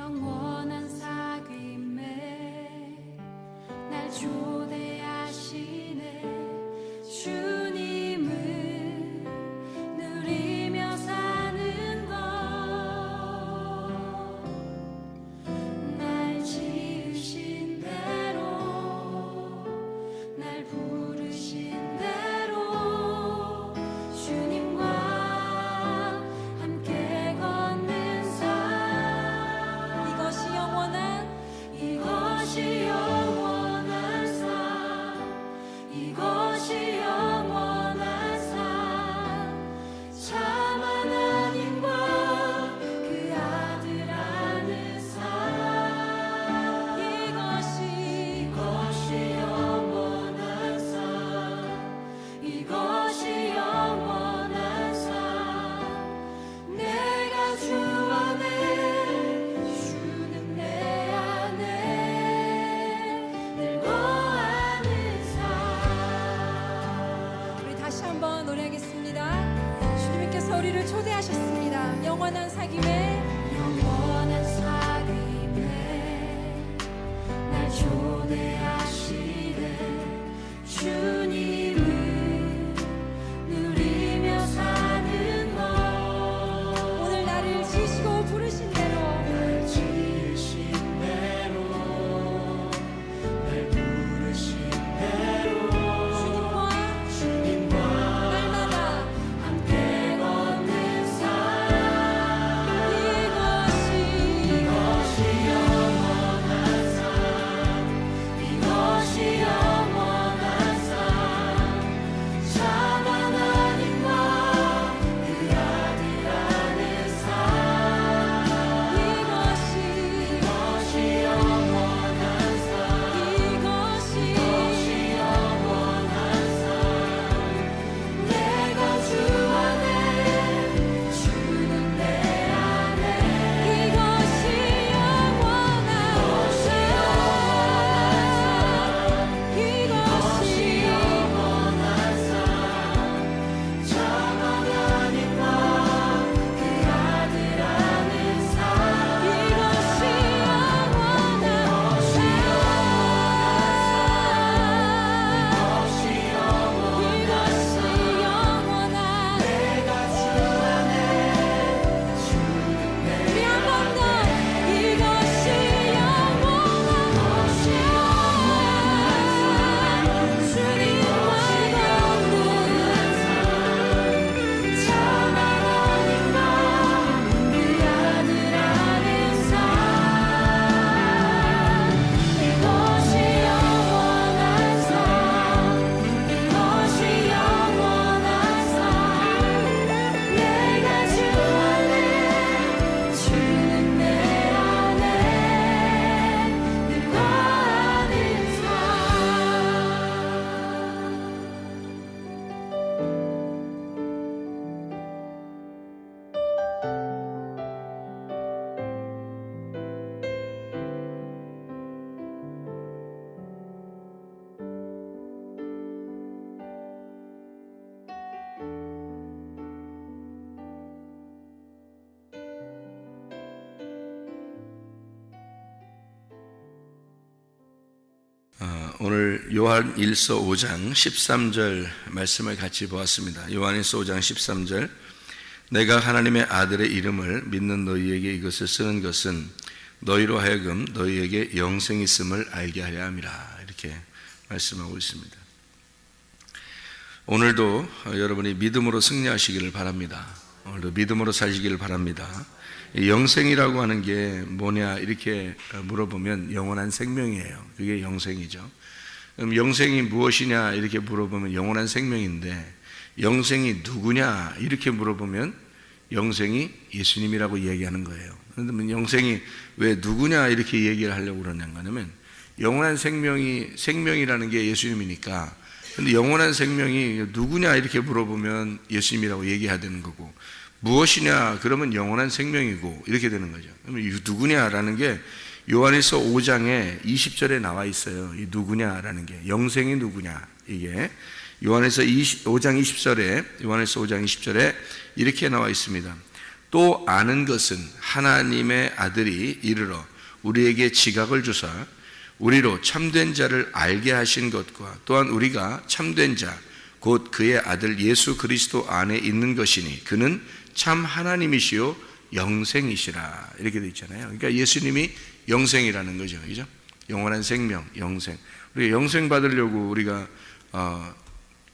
영원한 사귐에 날 초대하시네. 주님을 누리며 사는 것, 날 지으신 대로, 날 부르신 대로 주님과 함께 걷는 삶. 이것이 영원한 삶, 이것이 영원한 삶. 참 하나님과 그 아들 아는 삶. 이것이 영원한 삶, 이것이 영원한 삶. 내가 주 안에, 주는 내 안에 늘 거하는 삶. 우리 다시 한번 노래하겠습니다. 주님께서 우리를 초대하셨습니다. 영원한 사귐에 영원한 사귐에 날 초대하시네. 주님을 누리며 사는 것, 오늘 나를 지으시고 부르신 대로 날 지으신 대로, 날 부르신 대로 주님과 날마다 함께 걷는 삶. 이것이 영원한 삶, 이것이 영원한 삶. 참 하나님과 그 아들 아는 삶. 이것이 영원한 삶, 이것이 영원한 삶. 내가 주 안에, 주는 내 안에. 이것이 영원한 삶, 이것이 영원한 삶. 참 하나님과 그 아들 아는 삶. 이것이 영원한 삶, 이것이 영원한. 내가 주 안에, 주는 내 우리 한 번 더 이것이 영원한 주님과 걷는 참 하나님과 그 아들 아는 삶. 이것이 영원한 삶, 이것이 영원한 삶. 내가 주 안에, 주는 내 안에 늘 거하는 삶. 오늘 요한 1서 5장 13절 말씀을 같이 보았습니다. 요한 1서 5장 13절, 내가 하나님의 아들의 이름을 믿는 너희에게 이것을 쓰는 것은 너희로 하여금 너희에게 영생이 있음을 알게 하려 함이라, 이렇게 말씀하고 있습니다. 오늘도 여러분이 믿음으로 승리하시기를 바랍니다. 오늘도 믿음으로 사시기를 바랍니다. 영생이라고 하는 게 뭐냐 이렇게 물어보면 영원한 생명이에요. 그게 영생이죠. 그럼 영생이 무엇이냐 이렇게 물어보면 영원한 생명인데, 영생이 누구냐 이렇게 물어보면 영생이 예수님이라고 얘기하는 거예요. 그런데 영생이 왜 누구냐 이렇게 얘기를 하려고 그러냐면, 영원한 생명이라는 게 예수님이니까, 근데 영원한 생명이 누구냐 이렇게 물어보면 예수님이라고 얘기해야 되는 거고, 무엇이냐 그러면 영원한 생명이고, 이렇게 되는 거죠. 그러면 누구냐라는 게 요한일서 5장에 20절에 나와 있어요. 이 누구냐라는 게, 영생이 누구냐, 이게 요한일서 5장 20절에 이렇게 나와 있습니다. 또 아는 것은 하나님의 아들이 이르러 우리에게 지각을 주사 우리로 참된 자를 알게 하신 것과 또한 우리가 참된 자 곧 그의 아들 예수 그리스도 안에 있는 것이니 그는 참 하나님이시요 영생이시라 이렇게 되어 있잖아요. 그러니까 예수님이 영생이라는 거죠. 그죠? 영원한 생명, 영생. 우리가 영생 받으려고 우리가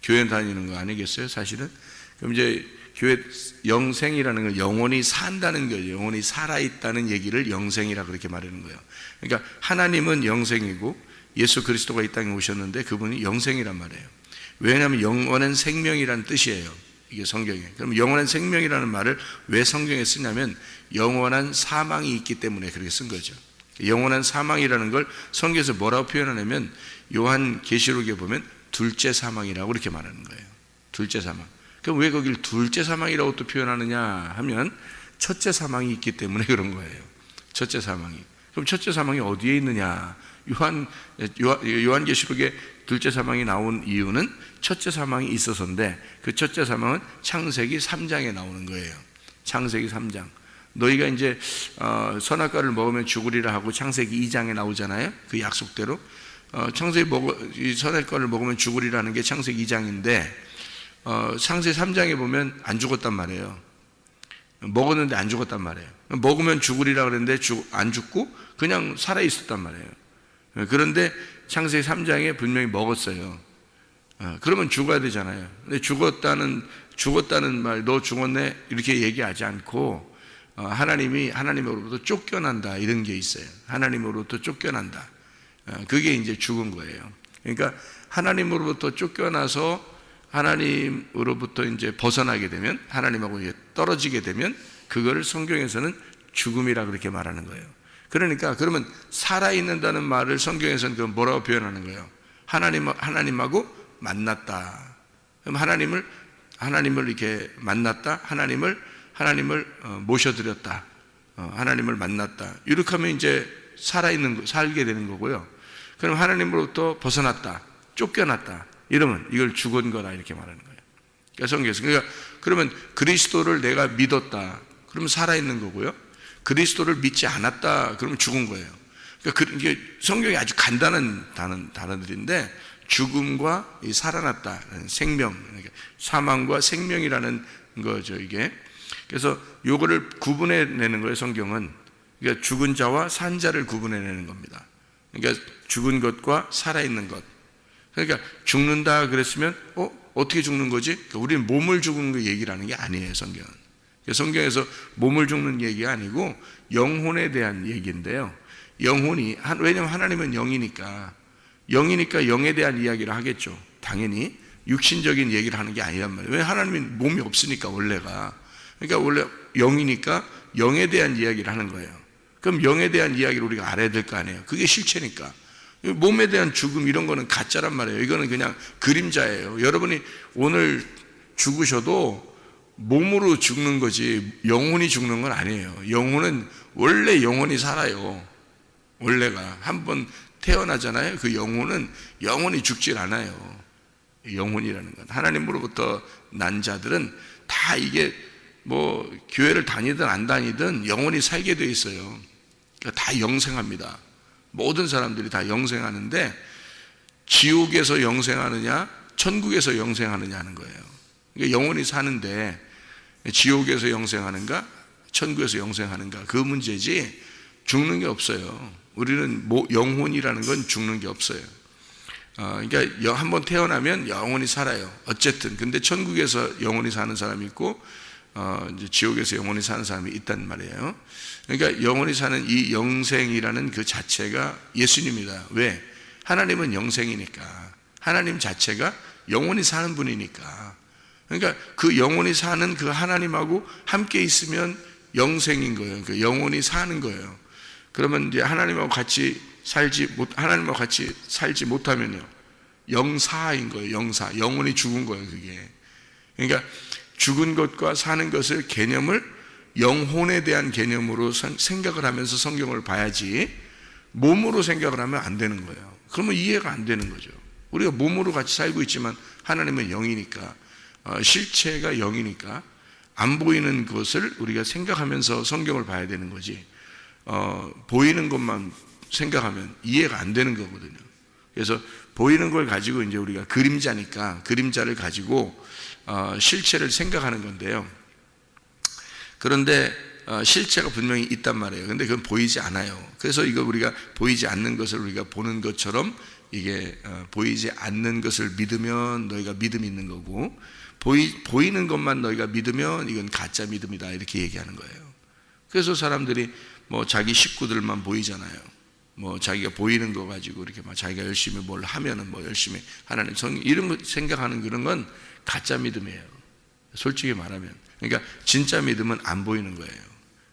교회 다니는 거 아니겠어요? 사실은. 그럼 이제 교회 영생이라는 건 영원히 산다는 거죠. 영원히 살아있다는 얘기를 영생이라 그렇게 말하는 거예요. 그러니까 하나님은 영생이고 예수 그리스도가 이 땅에 오셨는데 그분이 영생이란 말이에요. 왜냐하면 영원한 생명이라는 뜻이에요. 이게 성경에. 그럼 영원한 생명이라는 말을 왜 성경에 쓰냐면 영원한 사망이 있기 때문에 그렇게 쓴 거죠. 영원한 사망이라는 걸 성경에서 뭐라고 표현하냐면 요한 계시록에 보면 둘째 사망이라고 그렇게 말하는 거예요. 둘째 사망. 그럼 왜 거기를 둘째 사망이라고 또 표현하느냐 하면 첫째 사망이 있기 때문에 그런 거예요. 첫째 사망이. 그럼 첫째 사망이 어디에 있느냐? 요한계시록에 둘째 사망이 나온 이유는 첫째 사망이 있어서인데 그 첫째 사망은 창세기 3장에 나오는 거예요. 창세기 3장. 너희가 이제 선악과를 먹으면 죽으리라 하고 창세기 2장에 나오잖아요. 그 약속대로 이 선악과를 먹으면 죽으리라는 게 창세기 2장인데 창세기 3장에 보면 안 죽었단 말이에요. 먹었는데 안 죽었단 말이에요. 먹으면 죽으리라 그랬는데 안 죽고 그냥 살아 있었단 말이에요. 그런데 창세기 3장에 분명히 먹었어요. 그러면 죽어야 되잖아요. 근데 죽었다는 말, 너 죽었네 이렇게 얘기하지 않고 하나님으로부터 쫓겨난다 이런 게 있어요. 하나님으로부터 쫓겨난다. 그게 이제 죽은 거예요. 그러니까 하나님으로부터 쫓겨나서 하나님으로부터 이제 벗어나게 되면 하나님하고 이제 떨어지게 되면 그거를 성경에서는 죽음이라 그렇게 말하는 거예요. 그러니까 그러면 살아있는다는 말을 성경에서는 그럼 뭐라고 표현하는 거예요? 하나님하고 만났다. 그럼 하나님을 이렇게 만났다. 하나님을 모셔드렸다. 하나님을 만났다. 이렇게 하면 이제 살게 되는 거고요. 그럼 하나님으로부터 벗어났다. 쫓겨났다. 이러면 이걸 죽은 거다 이렇게 말하는 거예요. 그러니까 성경에서. 그러니까 그러면 그리스도를 내가 믿었다. 그러면 살아있는 거고요. 그리스도를 믿지 않았다. 그러면 죽은 거예요. 그러니까 이게 성경이 아주 간단한 단어들인데 죽음과 살아났다. 생명. 그러니까 사망과 생명이라는 거죠, 이게. 그래서 요거를 구분해내는 거예요, 성경은. 그러니까 죽은 자와 산 자를 구분해내는 겁니다. 그러니까 죽은 것과 살아있는 것. 그러니까 죽는다 그랬으면 어떻게 죽는 거지? 그러니까 우리는 몸을 죽는 거 얘기를 하는 게 아니에요, 성경은. 성경에서 몸을 죽는 얘기가 아니고 영혼에 대한 얘기인데요. 영혼이, 왜냐하면 하나님은 영이니까 영에 대한 이야기를 하겠죠. 당연히 육신적인 얘기를 하는 게 아니란 말이에요. 왜? 하나님은 몸이 없으니까 원래가. 그러니까 원래 영이니까 영에 대한 이야기를 하는 거예요. 그럼 영에 대한 이야기를 우리가 알아야 될 거 아니에요. 그게 실체니까. 몸에 대한 죽음 이런 거는 가짜란 말이에요. 이거는 그냥 그림자예요. 여러분이 오늘 죽으셔도 몸으로 죽는 거지 영혼이 죽는 건 아니에요. 영혼은 원래 영혼이 살아요. 원래가 한번 태어나잖아요. 그 영혼은 영원히 죽질 않아요. 영혼이라는 건 하나님으로부터 난 자들은 다 이게 뭐 교회를 다니든 안 다니든 영원히 살게 돼 있어요. 그러니까 다 영생합니다. 모든 사람들이 다 영생하는데 지옥에서 영생하느냐 천국에서 영생하느냐 하는 거예요. 그러니까 영원히 사는데 지옥에서 영생하는가 천국에서 영생하는가 그 문제지 죽는 게 없어요. 우리는 영혼이라는 건 죽는 게 없어요. 그러니까 한번 태어나면 영원히 살아요. 어쨌든 근데 천국에서 영원히 사는 사람이 있고 이제 지옥에서 영원히 사는 사람이 있단 말이에요. 그러니까 영원히 사는 이 영생이라는 그 자체가 예수님이다. 왜? 하나님은 영생이니까. 하나님 자체가 영원히 사는 분이니까. 그러니까 그 영원히 사는 그 하나님하고 함께 있으면 영생인 거예요. 그 영원히 사는 거예요. 그러면 이제 하나님하고 같이 살지 못하면요. 영사인 거예요. 영사. 영원히 죽은 거예요, 그게. 그러니까 죽은 것과 사는 것을 개념을 영혼에 대한 개념으로 생각을 하면서 성경을 봐야지 몸으로 생각을 하면 안 되는 거예요. 그러면 이해가 안 되는 거죠. 우리가 몸으로 같이 살고 있지만 하나님은 영이니까 실체가 영이니까 안 보이는 것을 우리가 생각하면서 성경을 봐야 되는 거지, 보이는 것만 생각하면 이해가 안 되는 거거든요. 그래서 보이는 걸 가지고 이제 우리가 그림자니까 그림자를 가지고 실체를 생각하는 건데요. 그런데 실체가 분명히 있단 말이에요. 근데 그건 보이지 않아요. 그래서 이거 우리가 보이지 않는 것을 우리가 보는 것처럼, 이게 보이지 않는 것을 믿으면 너희가 믿음이 있는 거고, 보이는 것만 너희가 믿으면 이건 가짜 믿음이다, 이렇게 얘기하는 거예요. 그래서 사람들이 뭐 자기 식구들만 보이잖아요. 뭐 자기가 보이는 거 가지고 이렇게 막 자기가 열심히 뭘 하면은 뭐 열심히 하나님 이런 거 생각하는 그런 건 가짜 믿음이에요. 솔직히 말하면. 그러니까 진짜 믿음은 안 보이는 거예요.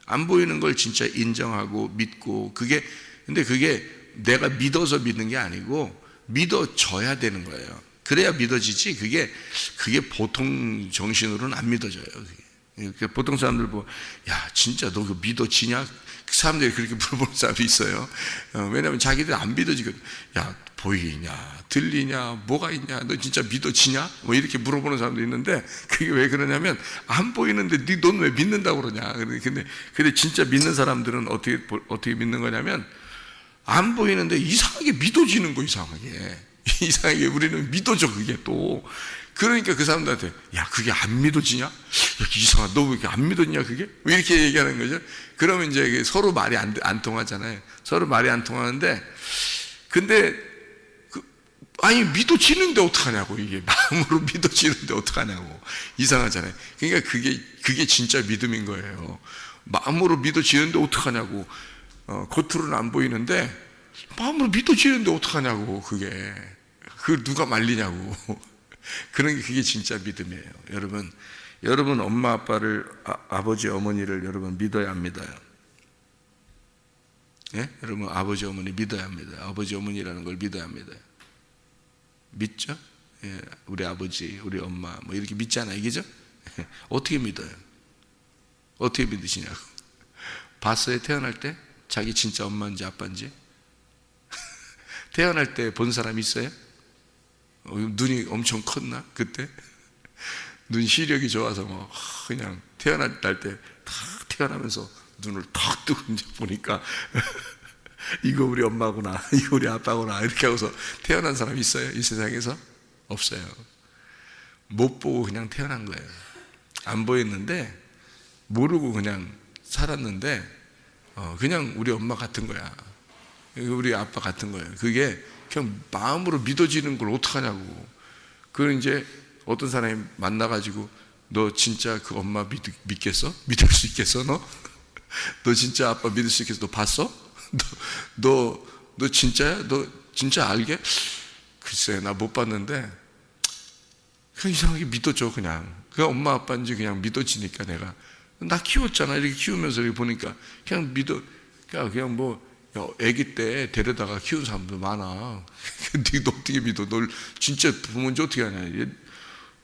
안 보이는 걸 진짜 인정하고 믿고, 근데 그게 내가 믿어서 믿는 게 아니고 믿어져야 되는 거예요. 그래야 믿어지지, 그게 보통 정신으로는 안 믿어져요. 그게. 보통 사람들 보고, 야, 진짜 너 그 믿어지냐? 그 사람들이 그렇게 물어보는 사람이 있어요. 왜냐하면 자기들 안 믿어지거든. 야, 보이냐, 들리냐, 뭐가 있냐, 너 진짜 믿어지냐? 뭐 이렇게 물어보는 사람도 있는데, 그게 왜 그러냐면, 안 보이는데 넌 왜 믿는다고 그러냐? 근데 진짜 믿는 사람들은 어떻게 믿는 거냐면, 안 보이는데 이상하게 믿어지는 거, 이상하게 우리는 믿어져, 그게 또. 그러니까 그 사람들한테, 야, 그게 안 믿어지냐? 이상하다. 너 왜 이렇게 안 믿었냐, 그게? 왜 이렇게 얘기하는 거죠? 그러면 이제 서로 말이 안 통하잖아요. 서로 말이 안 통하는데, 근데, 아니, 믿어지는데 어떡하냐고, 이게. 마음으로 믿어지는데 어떡하냐고. 이상하잖아요. 그러니까 그게 진짜 믿음인 거예요. 마음으로 믿어지는데 어떡하냐고. 겉으로는 안 보이는데, 마음으로 믿어지는데 어떡하냐고, 그게. 그걸 누가 말리냐고. 그게 진짜 믿음이에요. 여러분 엄마 아빠를, 아버지 어머니를 여러분 믿어야 합니다. 예? 여러분 아버지 어머니 믿어야 합니다. 아버지 어머니라는 걸 믿어야 합니다. 믿죠? 예, 우리 아버지, 우리 엄마 뭐 이렇게 믿잖아요, 그죠? 어떻게 믿어요? 어떻게 믿으시냐고. 봤어요? 태어날 때? 자기 진짜 엄마인지 아빠인지? 태어날 때 본 사람 있어요? 눈이 엄청 컸나? 그때? 눈 시력이 좋아서 뭐 그냥 태어날 때 탁 태어나면서 눈을 탁 뜨고 이제 보니까 이거 우리 엄마구나, 이거 우리 아빠구나, 이렇게 하고서 태어난 사람 있어요? 이 세상에서? 없어요. 못 보고 그냥 태어난 거예요. 안 보였는데 모르고 그냥 살았는데 그냥 우리 엄마 같은 거야. 우리 아빠 같은 거예요. 그게 그냥 마음으로 믿어지는 걸 어떡하냐고. 그걸 이제 어떤 사람이 만나가지고, 너 진짜 그 엄마 믿겠어? 믿을 수 있겠어, 너? 너 진짜 아빠 믿을 수 있겠어? 너 봤어? 너 진짜야? 너 진짜 알게? 글쎄, 나 못 봤는데, 그냥 이상하게 믿어줘, 그냥. 그냥 엄마 아빠인지 그냥 믿어지니까 내가. 나 키웠잖아. 이렇게 키우면서 이렇게 보니까 그냥 그냥 뭐, 아기 때 데려다가 키운 사람도 많아. 근데 너 어떻게 믿어? 널 진짜 부모인지 어떻게 하냐?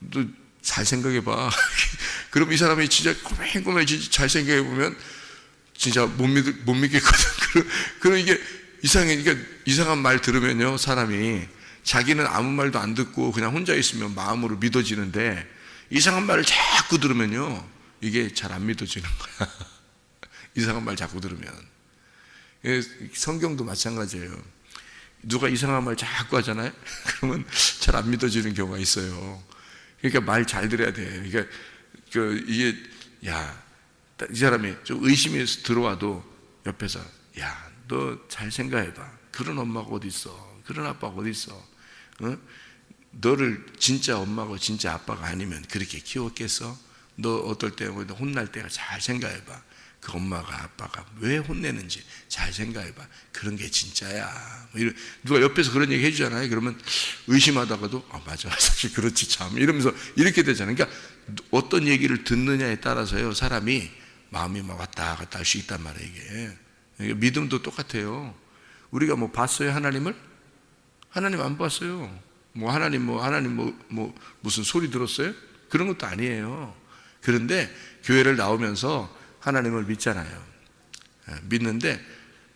너 잘 생각해봐. 그럼 이 사람이 진짜 고맨고맨 잘 생각해보면 진짜 못 믿겠거든. 그럼 이게 이상한 말 들으면요, 사람이 자기는 아무 말도 안 듣고 그냥 혼자 있으면 마음으로 믿어지는데, 이상한 말을 자꾸 들으면요, 이게 잘 안 믿어지는 거야. 이상한 말 자꾸 들으면. 성경도 마찬가지예요. 누가 이상한 말 자꾸 하잖아요? 그러면 잘 안 믿어지는 경우가 있어요. 그러니까 말 잘 들어야 돼. 그러니까 이게, 이 사람이 좀 의심이 들어와도 옆에서, 야, 너 잘 생각해봐. 그런 엄마가 어디 있어? 그런 아빠가 어디 있어? 너를 진짜 엄마고 진짜 아빠가 아니면 그렇게 키웠겠어? 너 어떨 때 혼날 때가 잘 생각해봐. 그 엄마가 아빠가 왜 혼내는지 잘 생각해봐. 그런 게 진짜야. 누가 옆에서 그런 얘기 해주잖아요. 그러면 의심하다가도 맞아, 사실 그렇지 참, 이러면서 이렇게 되잖아요. 그러니까 어떤 얘기를 듣느냐에 따라서요, 사람이 마음이 막 왔다 갔다 할 수 있단 말이에요. 이게 믿음도 똑같아요. 우리가 뭐 봤어요, 하나님을? 하나님 안 봤어요. 하나님 무슨 소리 들었어요? 그런 것도 아니에요. 그런데 교회를 나오면서 하나님을 믿잖아요. 믿는데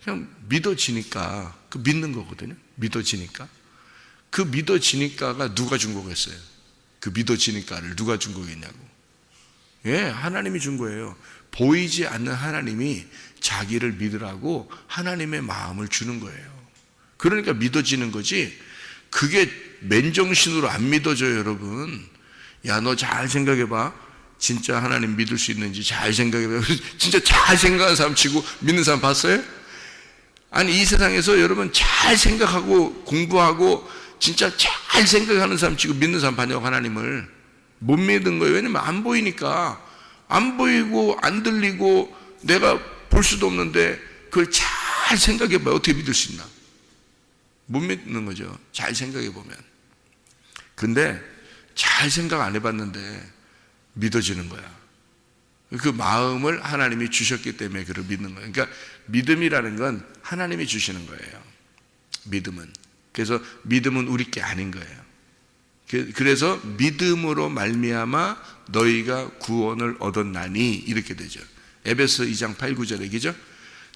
그냥 믿어지니까, 그 믿는 거거든요. 믿어지니까. 그 믿어지니까가 누가 준 거겠어요? 그 믿어지니까를 누가 준 거겠냐고. 예, 하나님이 준 거예요. 보이지 않는 하나님이 자기를 믿으라고 하나님의 마음을 주는 거예요. 그러니까 믿어지는 거지, 그게 맨정신으로 안 믿어져요, 여러분. 야, 너 잘 생각해봐. 진짜 하나님 믿을 수 있는지 잘 생각해봐. 진짜 잘 생각하는 사람 치고 믿는 사람 봤어요? 아니, 이 세상에서 여러분 잘 생각하고 공부하고 진짜 잘 생각하는 사람 치고 믿는 사람 봤냐고. 하나님을 못 믿는 거예요. 왜냐면 안 보이니까. 안 보이고 안 들리고 내가 볼 수도 없는데 그걸 잘 생각해봐요. 어떻게 믿을 수 있나? 못 믿는 거죠, 잘 생각해보면. 근데 잘 생각 안 해봤는데 믿어지는 거야. 그 마음을 하나님이 주셨기 때문에 그를 믿는 거예요. 그러니까 믿음이라는 건 하나님이 주시는 거예요, 믿음은. 그래서 믿음은 우리 게 아닌 거예요. 그래서 믿음으로 말미암아 너희가 구원을 얻었나니 이렇게 되죠. 에베소 2장 8, 9절 얘기죠.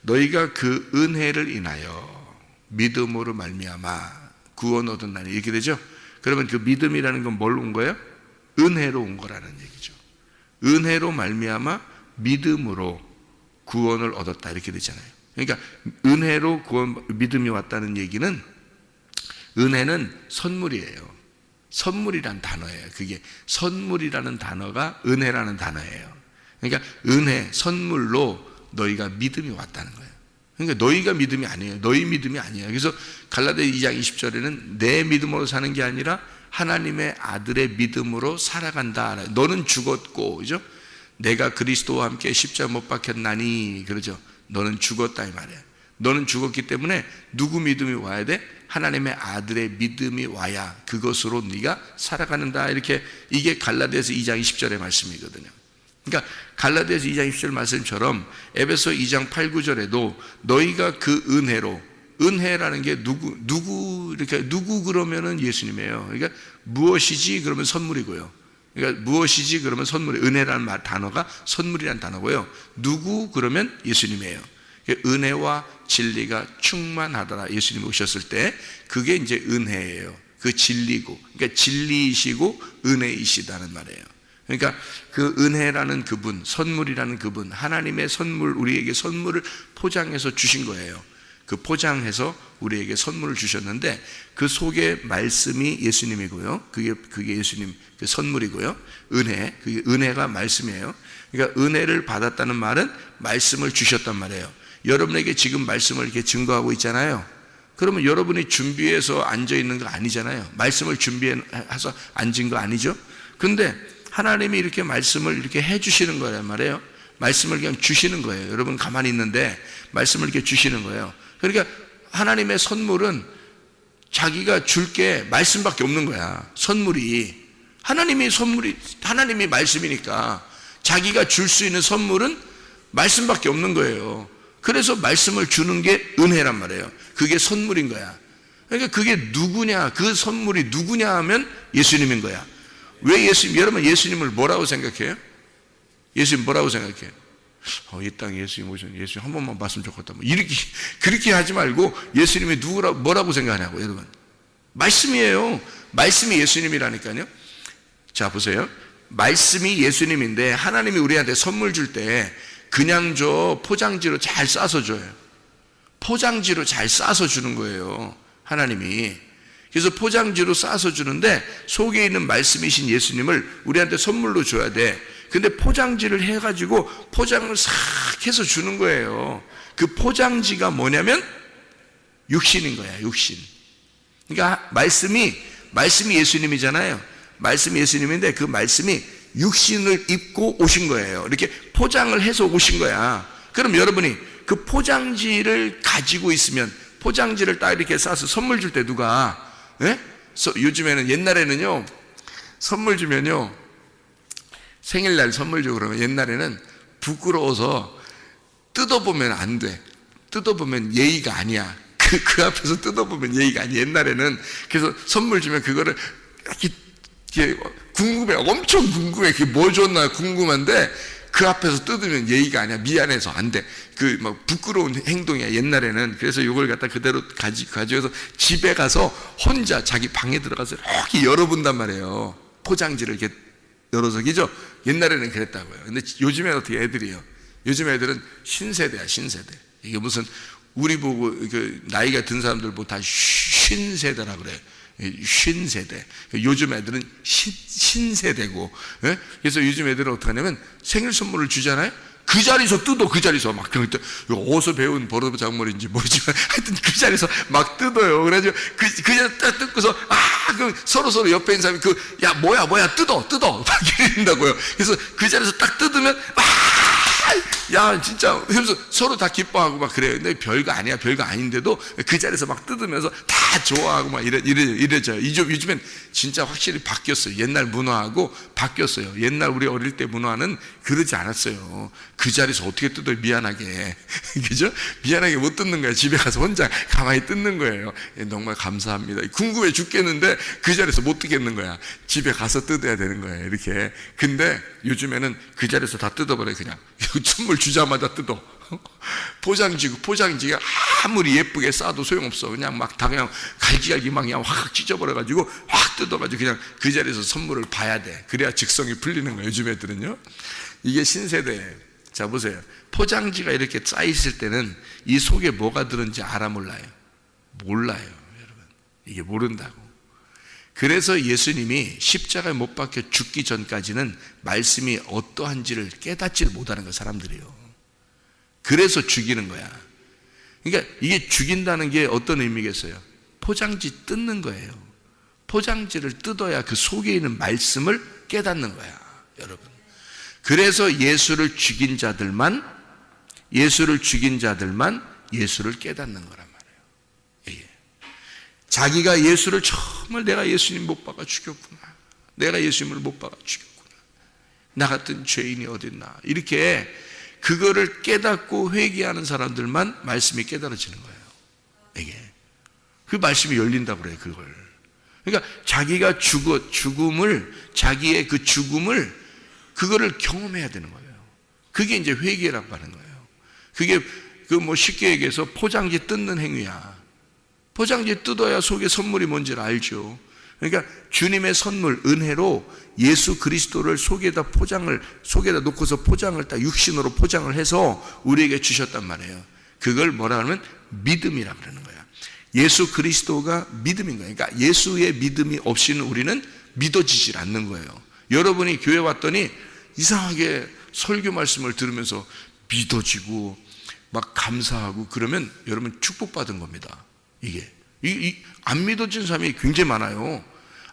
너희가 그 은혜를 인하여 믿음으로 말미암아 구원 얻었나니 이렇게 되죠. 그러면 그 믿음이라는 건 뭘로 온 거예요? 은혜로 온 거라는 얘기죠. 은혜로 말미암아 믿음으로 구원을 얻었다 이렇게 되잖아요. 그러니까 은혜로 믿음이 왔다는 얘기는, 은혜는 선물이에요. 선물이란 단어예요. 그게 선물이라는 단어가 은혜라는 단어예요. 그러니까 은혜, 선물로 너희가 믿음이 왔다는 거예요. 그러니까 너희가 믿음이 아니에요. 너희 믿음이 아니에요. 그래서 갈라디아 2장 20절에는 내 믿음으로 사는 게 아니라 하나님의 아들의 믿음으로 살아간다. 너는 죽었고, 그죠? 내가 그리스도와 함께 십자가 못 박혔나니, 그러죠? 너는 죽었다 이 말이에요. 너는 죽었기 때문에 누구 믿음이 와야 돼? 하나님의 아들의 믿음이 와야 그것으로 네가 살아가는다. 이렇게, 이게 갈라디아서 2장 20절의 말씀이거든요. 그러니까 갈라디아서 2장 20절 말씀처럼 에베소 2장 8, 9절에도 너희가 그 은혜로, 은혜라는 게 누구 그러면은 예수님이에요. 그러니까 무엇이지 그러면 선물이고요. 그러니까 무엇이지 그러면 선물, 은혜라는 단어가 선물이라는 단어고요. 누구 그러면 예수님이에요. 은혜와 진리가 충만하더라. 예수님이 오셨을 때 그게 이제 은혜예요. 그 진리고, 그러니까 진리이시고 은혜이시다는 말이에요. 그러니까 그 은혜라는 그분, 선물이라는 그분, 하나님의 선물, 우리에게 선물을 포장해서 주신 거예요. 그 포장해서 우리에게 선물을 주셨는데 그 속에 말씀이 예수님이고요. 그게 예수님 그 선물이고요. 은혜, 그게 은혜가 말씀이에요. 그러니까 은혜를 받았다는 말은 말씀을 주셨단 말이에요. 여러분에게 지금 말씀을 이렇게 증거하고 있잖아요. 그러면 여러분이 준비해서 앉아 있는 거 아니잖아요. 말씀을 준비해서 앉은 거 아니죠. 근데 하나님이 이렇게 말씀을 이렇게 해주시는 거란 말이에요. 말씀을 그냥 주시는 거예요. 여러분 가만히 있는데 말씀을 이렇게 주시는 거예요. 그러니까 하나님의 선물은 자기가 줄 게 말씀밖에 없는 거야. 선물이. 하나님이 말씀이니까 자기가 줄 수 있는 선물은 말씀밖에 없는 거예요. 그래서 말씀을 주는 게 은혜란 말이에요. 그게 선물인 거야. 그러니까 그게 누구냐, 그 선물이 누구냐 하면 예수님인 거야. 왜 예수님, 여러분 예수님을 뭐라고 생각해요? 예수님 뭐라고 생각해요? 이 땅에 예수님 오셨는데 예수님 한 번만 봤으면 좋겠다. 이렇게, 그렇게 하지 말고 예수님이 뭐라고 생각하냐고, 여러분. 말씀이에요. 말씀이 예수님이라니까요. 자, 보세요. 말씀이 예수님인데 하나님이 우리한테 선물 줄 때 그냥 포장지로 잘 싸서 줘요. 포장지로 잘 싸서 주는 거예요, 하나님이. 그래서 포장지로 싸서 주는데 속에 있는 말씀이신 예수님을 우리한테 선물로 줘야 돼. 근데 포장지를 해가지고 포장을 싹 해서 주는 거예요. 그 포장지가 뭐냐면 육신인 거야, 육신. 그러니까 말씀이 예수님이잖아요. 말씀이 예수님인데 그 말씀이 육신을 입고 오신 거예요. 이렇게 포장을 해서 오신 거야. 그럼 여러분이 그 포장지를 가지고 있으면, 포장지를 딱 이렇게 싸서 선물 줄 때 누가, 예? 요즘에는, 옛날에는요, 선물 주면요, 생일날 선물 주고 그러면 옛날에는 부끄러워서 뜯어보면 안 돼. 뜯어보면 예의가 아니야. 그 앞에서 뜯어보면 예의가 아니야, 옛날에는. 그래서 선물 주면 그거를 이렇게 궁금해. 엄청 궁금해. 그게 뭐 줬나 궁금한데 그 앞에서 뜯으면 예의가 아니야. 미안해서 안 돼. 부끄러운 행동이야, 옛날에는. 그래서 이걸 갖다 그대로 가져와서 집에 가서 혼자 자기 방에 들어가서 이렇게 열어본단 말이에요. 포장지를 이렇게 열어서, 그죠? 옛날에는 그랬다고요. 근데 요즘에 어떻게 애들이요? 요즘 애들은 신세대야, 신세대. 이게 무슨, 우리 보고, 나이가 든 사람들 보고 다 신세대라 그래. 신세대. 요즘 애들은 신세대고. 예? 그래서 요즘 애들은 어떻게 하냐면 생일 선물을 주잖아요? 그 자리에서 뜯어, 그 자리에서 막. 그러니까 어디서 배운 버르장머리인지 모르지만 하여튼 그 자리에서 막 뜯어요. 그래가지고 그 자리에서 딱 뜯고서, 그럼 서로 옆에 있는 사람이 야, 뭐야, 뜯어. 막 이런다고요. 그래서 그 자리에서 딱 뜯으면, 야, 진짜, 그래서 서로 다 기뻐하고 막 그래요. 근데 별거 아니야, 별거 아닌데도 그 자리에서 막 뜯으면서 다 좋아하고 막 이래져요. 요즘엔 진짜 확실히 바뀌었어요. 옛날 문화하고 바뀌었어요. 옛날 우리 어릴 때 문화는 그러지 않았어요. 그 자리에서 어떻게 뜯어요? 미안하게. 그죠? 미안하게 못 뜯는 거예요. 집에 가서 혼자 가만히 뜯는 거예요. 정말 감사합니다. 궁금해 죽겠는데 그 자리에서 못 뜯겠는 거야. 집에 가서 뜯어야 되는 거예요. 이렇게. 근데 요즘에는 그 자리에서 다 뜯어버려요. 그냥. 선물 주자마자 뜯어. 포장지가 아무리 예쁘게 싸도 소용없어. 그냥 막 다 그냥 갈기갈기 막 그냥 확 찢어버려가지고 확 뜯어가지고 그냥 그 자리에서 선물을 봐야 돼. 그래야 직성이 풀리는 거예요. 요즘 애들은요. 이게 신세대예요. 자, 보세요. 포장지가 이렇게 쌓여있을 때는 이 속에 뭐가 들은지 알아 몰라요? 몰라요, 여러분. 이게 모른다고. 그래서 예수님이 십자가에 못 박혀 죽기 전까지는 말씀이 어떠한지를 깨닫지를 못하는 거예요, 사람들이요. 그래서 죽이는 거야. 그러니까 이게 죽인다는 게 어떤 의미겠어요? 포장지 뜯는 거예요. 포장지를 뜯어야 그 속에 있는 말씀을 깨닫는 거야, 여러분. 그래서 예수를 죽인 자들만 예수를 깨닫는 거란 말이에요. 예. 자기가 예수를 정말 내가 예수님 못 박아 죽였구나. 내가 예수님을 못 박아 죽였구나. 나 같은 죄인이 어딨나. 이렇게 그거를 깨닫고 회개하는 사람들만 말씀이 깨달아지는 거예요. 이게. 그 말씀이 열린다고 그래요, 그걸. 그러니까 자기가 자기의 그 죽음을 그거를 경험해야 되는 거예요. 그게 이제 회개라고 하는 거예요. 그게 쉽게 얘기해서 포장지 뜯는 행위야. 포장지 뜯어야 속에 선물이 뭔지를 알죠. 그러니까 주님의 선물, 은혜로 예수 그리스도를 속에다 놓고서 포장을 딱 육신으로 포장을 해서 우리에게 주셨단 말이에요. 그걸 뭐라 하면 믿음이라 그러는 거야. 예수 그리스도가 믿음인 거예요. 그러니까 예수의 믿음이 없이는 우리는 믿어지질 않는 거예요. 여러분이 교회 왔더니 이상하게 설교 말씀을 들으면서 믿어지고 막 감사하고 그러면 여러분 축복받은 겁니다. 이게 안 믿어지는 사람이 굉장히 많아요.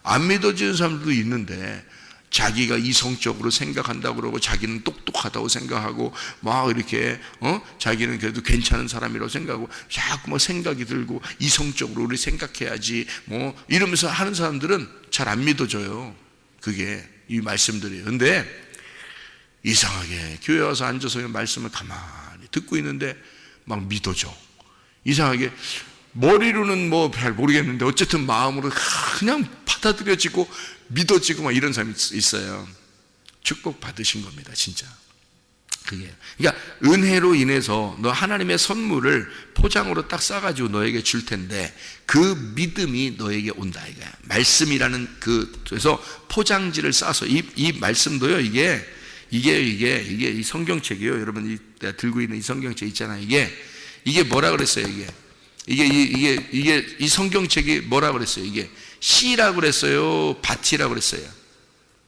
안 믿어지는 사람들도 있는데 자기가 이성적으로 생각한다고 그러고 자기는 똑똑하다고 생각하고 막 이렇게 자기는 그래도 괜찮은 사람이라고 생각하고 자꾸 뭐 생각이 들고 이성적으로 우리 생각해야지 뭐 이러면서 하는 사람들은 잘 안 믿어져요. 그게 이 말씀들이에요. 근데 이상하게 교회 와서 앉아서 말씀을 가만히 듣고 있는데 막 믿어져. 이상하게 머리로는 뭐 잘 모르겠는데 어쨌든 마음으로 그냥 받아들여지고 믿어지고 막 이런 사람이 있어요. 축복 받으신 겁니다, 진짜. 그게. 그러니까 은혜로 인해서 너 하나님의 선물을 포장으로 딱 싸가지고 너에게 줄 텐데 그 믿음이 너에게 온다 이거야. 말씀이라는 그래서 포장지를 싸서 이 말씀도요. 이게 이 성경책이요. 여러분 내가 들고 있는 이 성경책 있잖아요. 이게 뭐라 그랬어요? 이게 이 성경책이 뭐라 그랬어요? 이게 씨라고 그랬어요? 밭이라고 그랬어요?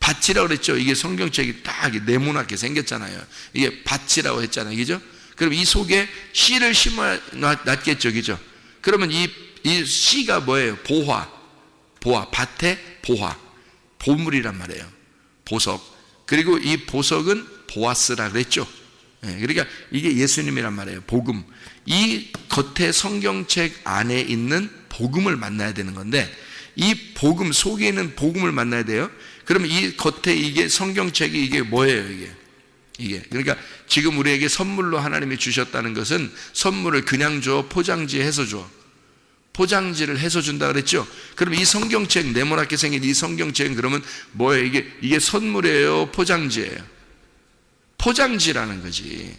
밭이라고 그랬죠. 이게 성경책이 딱 네모나게 생겼잖아요. 이게 밭이라고 했잖아요. 그죠? 그럼 이 속에 씨를 심어 놨겠죠. 그죠? 그러면 이 씨가 뭐예요? 보화, 밭의 보화, 보물이란 말이에요. 보석. 그리고 이 보석은 보아스라 그랬죠. 그러니까 이게 예수님이란 말이에요. 복음. 이 겉에 성경책 안에 있는 복음을 만나야 되는 건데 이 복음 속에 있는 복음을 만나야 돼요. 그러면 이 겉에 이게 성경책이 이게 뭐예요? 이게 그러니까 지금 우리에게 선물로 하나님이 주셨다는 것은 선물을 그냥 줘, 포장지해서 줘. 포장지를 해서 준다 그랬죠. 그럼 이 성경책 네모나게 생긴 이 성경책은 그러면 뭐예요? 이게 선물이에요, 포장지예요? 포장지라는 거지.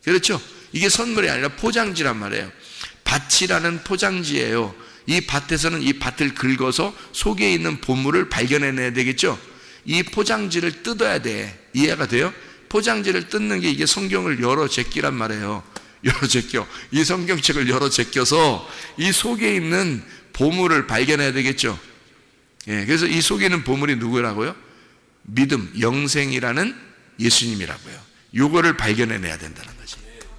그렇죠? 이게 선물이 아니라 포장지란 말이에요. 밭이라는 포장지예요. 이 밭에서는 이 밭을 긁어서 속에 있는 보물을 발견해내야 되겠죠. 이 포장지를 뜯어야 돼. 이해가 돼요? 포장지를 뜯는 게 이게 성경을 열어 제끼란 말이에요. 열어 제껴. 이 성경책을 열어 제껴서 이 속에 있는 보물을 발견해야 되겠죠. 예, 그래서 이 속에 있는 보물이 누구라고요? 믿음, 영생이라는 예수님이라고요. 요거를 발견해내야 된다는 거지.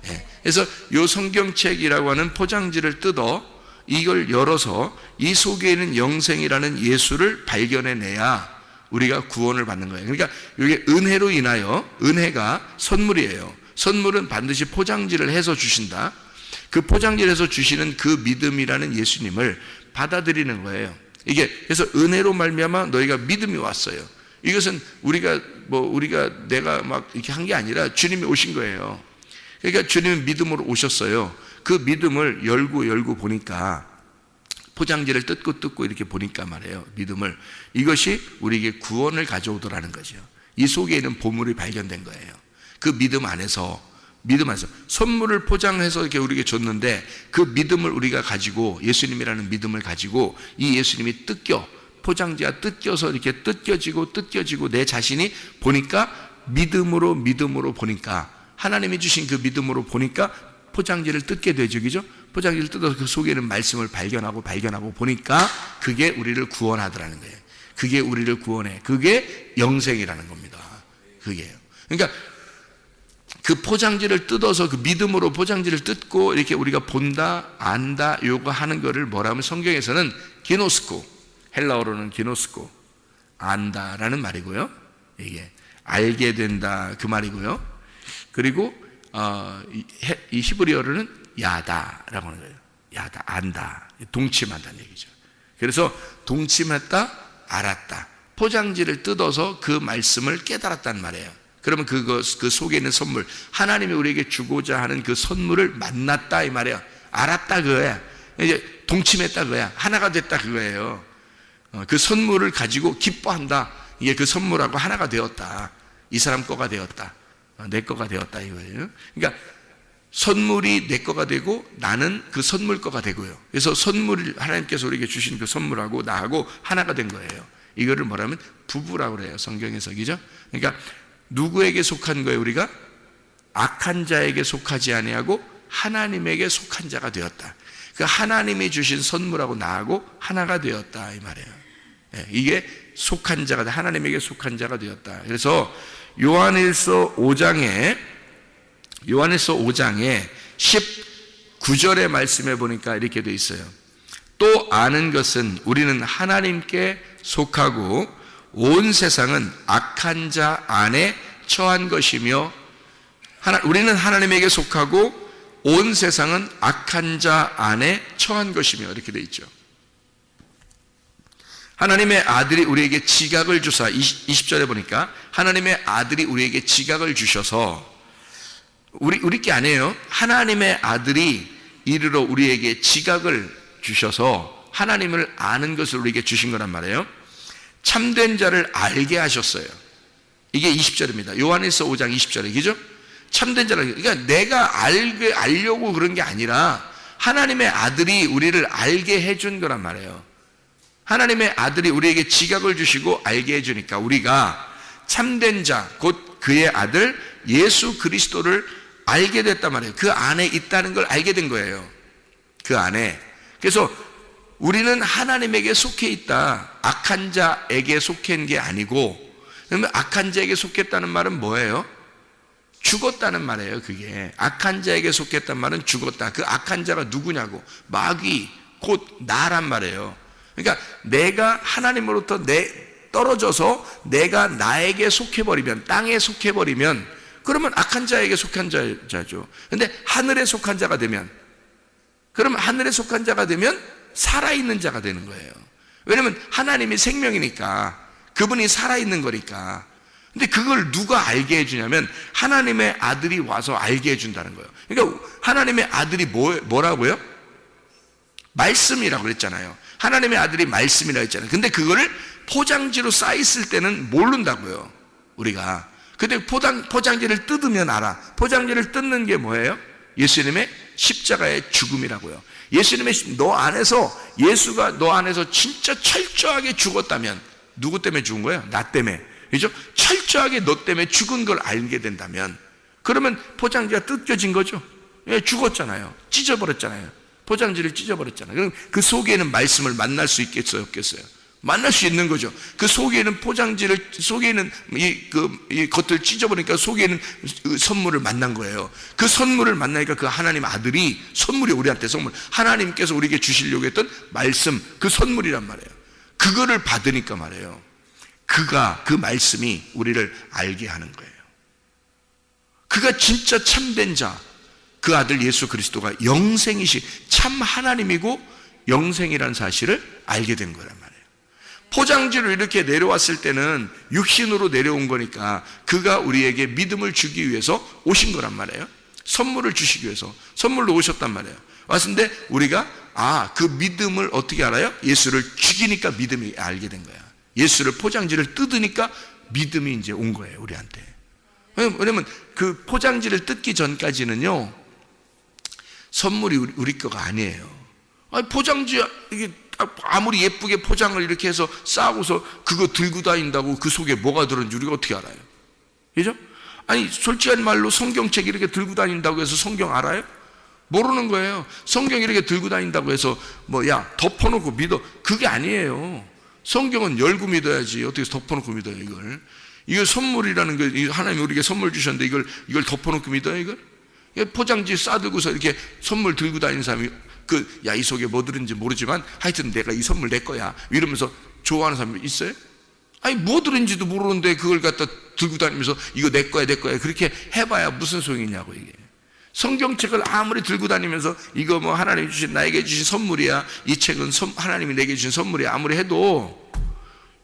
예, 그래서 요 성경책이라고 하는 포장지를 뜯어 이걸 열어서 이 속에 있는 영생이라는 예수를 발견해내야 우리가 구원을 받는 거예요. 그러니까 이게 은혜로 인하여, 은혜가 선물이에요. 선물은 반드시 포장지를 해서 주신다. 그 포장지를 해서 주시는 그 믿음이라는 예수님을 받아들이는 거예요. 이게 그래서 은혜로 말미암아 너희가 믿음이 왔어요. 이것은 우리가 내가 막 이렇게 한 게 아니라 주님이 오신 거예요. 그러니까 주님은 믿음으로 오셨어요. 그 믿음을 열고 보니까, 포장지를 뜯고 이렇게 보니까 말이에요. 믿음을, 이것이 우리에게 구원을 가져오더라는 거죠. 이 속에 있는 보물이 발견된 거예요. 그 믿음 안에서 선물을 포장해서 이렇게 우리에게 줬는데, 그 믿음을 우리가 가지고, 예수님이라는 믿음을 가지고 이 예수님이 포장지가 뜯겨서 이렇게 뜯겨지고 내 자신이 보니까, 믿음으로 보니까, 하나님이 주신 그 믿음으로 보니까 포장지를 뜯게 되죠. 그죠? 포장지를 뜯어서 그 속에 있는 말씀을 발견하고 보니까 그게 우리를 구원하더라는 거예요. 그게 우리를 구원해. 그게 영생이라는 겁니다. 그게요. 그러니까 그 포장지를 뜯어서, 그 믿음으로 포장지를 뜯고 이렇게 우리가 본다, 안다, 요거 하는 거를 뭐라 하면 성경에서는 기노스코, 헬라어로는 기노스코, 안다라는 말이고요. 이게 알게 된다 그 말이고요. 그리고 이 히브리어로는 야다라고 하는 거예요. 야다, 안다, 동침한다는 얘기죠. 그래서 동침했다, 알았다. 포장지를 뜯어서 그 말씀을 깨달았단 말이에요. 그러면 그 속에 있는 선물, 하나님이 우리에게 주고자 하는 그 선물을 만났다 이 말이에요. 알았다 그거야. 이제 동침했다 그거야. 하나가 됐다 그거예요. 그 선물을 가지고 기뻐한다. 이게 그 선물하고 하나가 되었다. 이 사람 거가 되었다. 내 거가 되었다 이거예요. 그러니까 선물이 내 거가 되고 나는 그 선물 거가 되고요. 그래서 선물을 하나님께서 우리에게 주신 그 선물하고 나하고 하나가 된 거예요. 이거를 뭐라면 부부라고 그래요. 성경에서. 그죠? 그러니까 누구에게 속한 거예요? 우리가 악한 자에게 속하지 아니하고 하나님에게 속한 자가 되었다. 그 하나님이 주신 선물하고 나하고 하나가 되었다 이 말이에요. 이게 속한 자가, 하나님에게 속한 자가 되었다. 그래서 요한일서 5장에 19절의 말씀에 보니까 이렇게 돼 있어요. 또 아는 것은 우리는 하나님께 속하고 온 세상은 악한 자 안에 처한 것이며, 우리는 하나님에게 속하고 온 세상은 악한 자 안에 처한 것이며, 이렇게 돼 있죠. 하나님의 아들이 우리에게 지각을 주사, 20절에 보니까 하나님의 아들이 우리에게 지각을 주셔서, 우리 게 아니에요. 하나님의 아들이 이르러 우리에게 지각을 주셔서 하나님을 아는 것을 우리에게 주신 거란 말이에요. 참된 자를 알게 하셨어요. 이게 20절입니다. 요한일서 5장 20절에, 그죠? 참된 자를, 그러니까 내가 알려고 그런 게 아니라 하나님의 아들이 우리를 알게 해준 거란 말이에요. 하나님의 아들이 우리에게 지각을 주시고 알게 해주니까 우리가 참된 자, 곧 그의 아들 예수 그리스도를 알게 됐단 말이에요. 그 안에 있다는 걸 알게 된 거예요. 그 안에. 그래서 우리는 하나님에게 속해 있다. 악한 자에게 속한 게 아니고, 그러면 악한 자에게 속했다는 말은 뭐예요? 죽었다는 말이에요. 그게 악한 자에게 속했단 말은 죽었다. 그 악한 자가 누구냐고, 마귀, 곧 나란 말이에요. 그러니까 내가 하나님으로부터 떨어져서 내가 나에게 속해버리면, 땅에 속해버리면, 그러면 악한 자에게 속한 자죠. 근데 하늘에 속한 자가 되면, 그러면 하늘에 속한 자가 되면 살아있는 자가 되는 거예요. 왜냐면 하나님이 생명이니까, 그분이 살아있는 거니까. 근데 그걸 누가 알게 해주냐면 하나님의 아들이 와서 알게 해준다는 거예요. 그러니까 하나님의 아들이 뭐라고요? 말씀이라고 그랬잖아요. 하나님의 아들이 말씀이라고 했잖아요. 근데 그거를 포장지로 쌓였을 때는 모른다고요, 우리가. 근데 포장지를 뜯으면 알아. 포장지를 뜯는 게 뭐예요? 예수님의 십자가의 죽음이라고요. 예수가 너 안에서 진짜 철저하게 죽었다면, 누구 때문에 죽은 거예요? 나 때문에. 그죠? 철저하게 너 때문에 죽은 걸 알게 된다면, 그러면 포장지가 뜯겨진 거죠. 예, 죽었잖아요. 찢어버렸잖아요. 포장지를 찢어버렸잖아요. 그럼 그 속에는 말씀을 만날 수 있겠어요, 없겠어요? 만날 수 있는 거죠. 그 속에는 속에는 이 겉을 찢어버리니까 속에는 선물을 만난 거예요. 그 선물을 만나니까 그 하나님 아들이 선물이 우리한테 선물, 하나님께서 우리에게 주시려고 했던 말씀, 그 선물이란 말이에요. 그거를 받으니까 말이에요. 그 말씀이 우리를 알게 하는 거예요. 그가 진짜 참된 자, 그 아들 예수 그리스도가 영생이시, 참 하나님이고 영생이라는 사실을 알게 된 거란 말이에요. 포장지로 이렇게 내려왔을 때는 육신으로 내려온 거니까 그가 우리에게 믿음을 주기 위해서 오신 거란 말이에요. 선물을 주시기 위해서 선물로 오셨단 말이에요. 왔는데 우리가 그 믿음을 어떻게 알아요? 예수를 죽이니까 믿음이 알게 된 거야. 예수를 포장지를 뜯으니까 믿음이 이제 온 거예요, 우리한테. 왜냐면 그 포장지를 뜯기 전까지는요, 선물이 우리 거가 아니에요. 포장지, 이게 아무리 예쁘게 포장을 이렇게 해서 싸고서 그거 들고 다닌다고 그 속에 뭐가 들었는지 우리가 어떻게 알아요? 그죠? 아니, 솔직한 말로 성경책 이렇게 들고 다닌다고 해서 성경 알아요? 모르는 거예요. 성경 이렇게 들고 다닌다고 해서 덮어놓고 믿어. 그게 아니에요. 성경은 열고 믿어야지. 어떻게 덮어놓고 믿어요, 이걸? 이거 선물이라는 거, 하나님이 우리에게 선물 주셨는데 이걸 덮어놓고 믿어요, 이걸? 포장지 싸들고서 이렇게 선물 들고 다니는 사람이 이 속에 뭐 들은지 모르지만 하여튼 내가 이 선물 내 거야 이러면서 좋아하는 사람이 있어요? 아니, 뭐 들은지도 모르는데 그걸 갖다 들고 다니면서 이거 내 거야 그렇게 해봐야 무슨 소용이냐고. 이게 성경책을 아무리 들고 다니면서 이거 뭐 하나님이 주신, 나에게 주신 선물이야, 이 책은 하나님이 내게 주신 선물이야 아무리 해도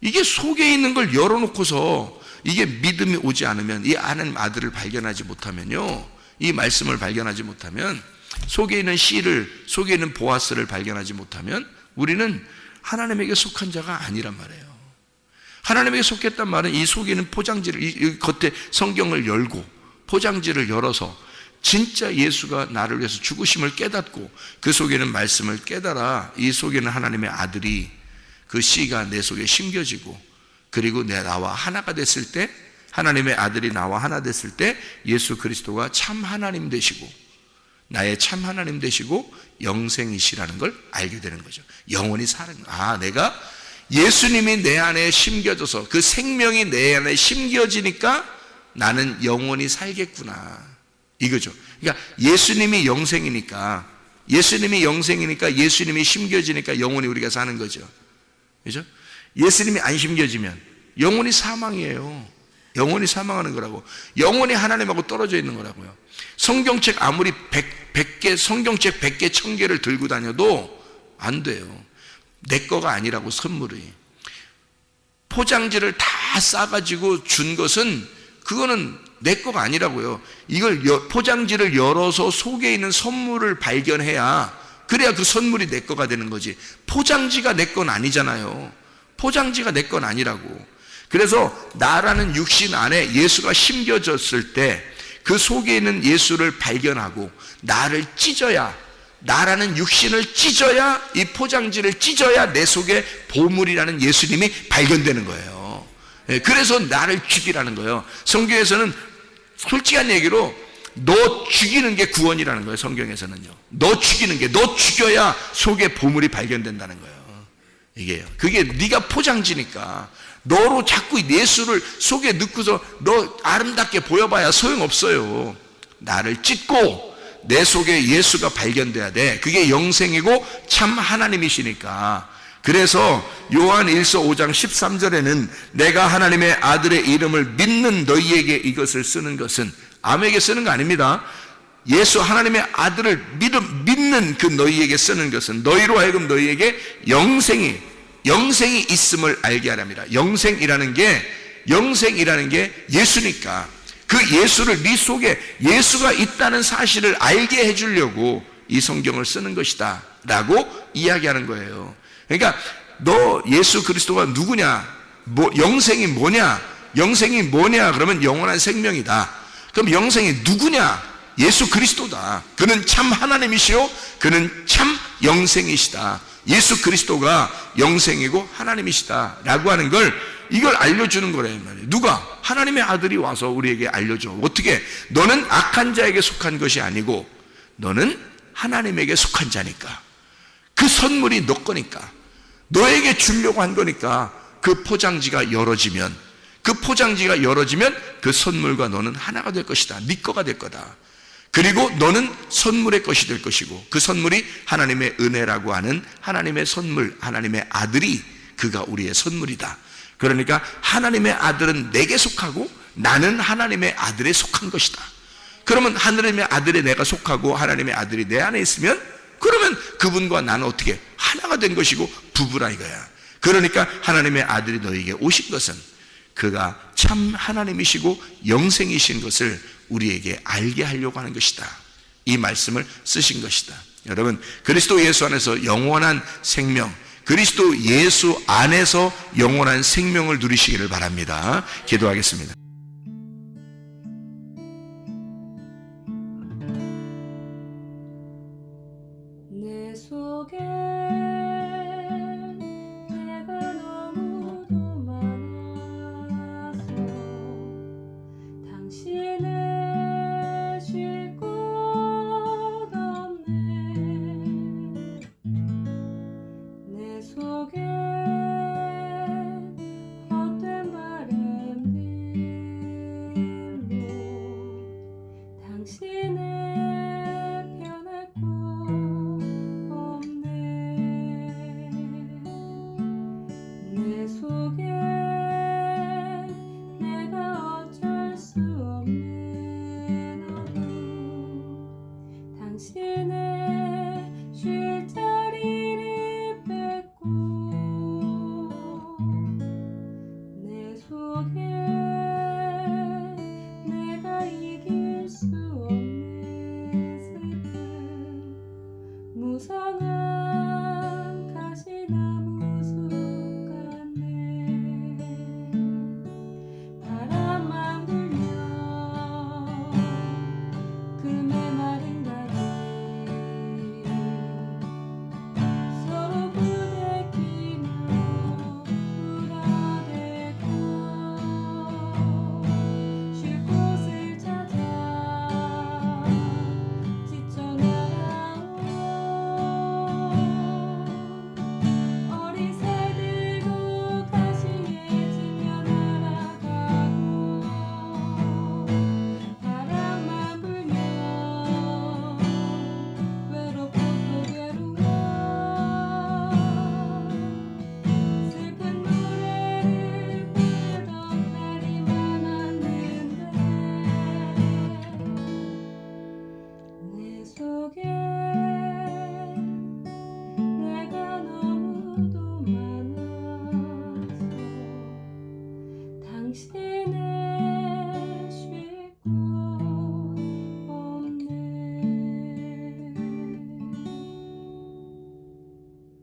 이게 속에 있는 걸 열어놓고서 이게 믿음이 오지 않으면, 이 하나님 아들을 발견하지 못하면요, 이 말씀을 발견하지 못하면, 속에 있는 씨를, 속에 있는 보아스를 발견하지 못하면 우리는 하나님에게 속한 자가 아니란 말이에요. 하나님에게 속했단 말은 이 속에 있는 포장지를, 이 겉에 성경을 열고 포장지를 열어서 진짜 예수가 나를 위해서 죽으심을 깨닫고 그 속에는 말씀을 깨달아 이 속에는 하나님의 아들이, 그 씨가 내 속에 심겨지고, 그리고 나와 하나가 됐을 때, 하나님의 아들이 나와 하나 됐을 때 예수 그리스도가 참 하나님 되시고 나의 참 하나님 되시고 영생이시라는 걸 알게 되는 거죠. 영원히 사는, 내가 예수님이 내 안에 심겨져서 그 생명이 내 안에 심겨지니까 나는 영원히 살겠구나, 이거죠. 그러니까 예수님이 영생이니까 예수님이 심겨지니까 영원히 우리가 사는 거죠. 그죠? 예수님이 안 심겨지면 영원히 사망이에요. 영원히 사망하는 거라고. 영원히 하나님하고 떨어져 있는 거라고요. 성경책 아무리 100개, 성경책 100개, 1000개를 들고 다녀도 안 돼요. 내 거가 아니라고. 선물이, 포장지를 다 싸가지고 준 것은, 그거는 내 거가 아니라고요. 이걸 포장지를 열어서 속에 있는 선물을 발견해야, 그래야 그 선물이 내 거가 되는 거지. 포장지가 내 건 아니잖아요. 포장지가 내 건 아니라고. 그래서 나라는 육신 안에 예수가 심겨졌을 때 그 속에 있는 예수를 발견하고 나를 찢어야, 나라는 육신을 찢어야, 이 포장지를 찢어야 내 속에 보물이라는 예수님이 발견되는 거예요. 그래서 나를 죽이라는 거예요. 성경에서는 솔직한 얘기로 너 죽이는 게 구원이라는 거예요. 성경에서는요, 너 죽이는 게, 너 죽여야 속에 보물이 발견된다는 거예요. 이게요. 그게 네가 포장지니까. 너로 자꾸 예수를 속에 넣고서 너 아름답게 보여봐야 소용없어요. 나를 찢고 내 속에 예수가 발견돼야 돼. 그게 영생이고 참 하나님이시니까. 그래서 요한 1서 5장 13절에는 내가 하나님의 아들의 이름을 믿는 너희에게 이것을 쓰는 것은, 아무에게 쓰는 거 아닙니다. 예수 하나님의 아들을 믿는 그 너희에게 쓰는 것은 너희로 하여금 너희에게 영생이 있음을 알게 하랍니다. 영생이라는 게 예수니까, 그 예수를, 네 속에 예수가 있다는 사실을 알게 해주려고 이 성경을 쓰는 것이다 라고 이야기하는 거예요. 그러니까 너 예수 그리스도가 누구냐, 영생이 뭐냐 그러면 영원한 생명이다. 그럼 영생이 누구냐? 예수 그리스도다. 그는 참 하나님이시요 그는 참 영생이시다. 예수 그리스도가 영생이고 하나님이시다 라고 하는 걸 이걸 알려주는 거란 말이에요. 누가? 하나님의 아들이 와서 우리에게 알려줘. 어떻게? 너는 악한 자에게 속한 것이 아니고 너는 하나님에게 속한 자니까. 그 선물이 너 거니까. 너에게 주려고 한 거니까 그 포장지가 열어지면 그 선물과 너는 하나가 될 것이다. 네 거가 될 거다. 그리고 너는 선물의 것이 될 것이고 그 선물이 하나님의 은혜라고 하는 하나님의 선물, 하나님의 아들이 그가 우리의 선물이다. 그러니까 하나님의 아들은 내게 속하고 나는 하나님의 아들에 속한 것이다. 그러면 하나님의 아들에 내가 속하고 하나님의 아들이 내 안에 있으면 그러면 그분과 나는 어떻게 하나가 된 것이고 부부라 이거야. 그러니까 하나님의 아들이 너에게 오신 것은 그가 참 하나님이시고 영생이신 것을 우리에게 알게 하려고 하는 것이다. 이 말씀을 쓰신 것이다. 여러분, 그리스도 예수 안에서 영원한 생명, 그리스도 예수 안에서 영원한 생명을 누리시기를 바랍니다. 기도하겠습니다. 내 속에 내가 너무도 많아서 당신을 쉴 곳 없네. 내 속에 헛된 바램들로 당신을 변할 곳 없네. 내 속에 내가 어쩔 수 없는 어둠 당신의 쉴 자리를 뺏고 내 속에 내가 이길 수 없는 슬픔 무성한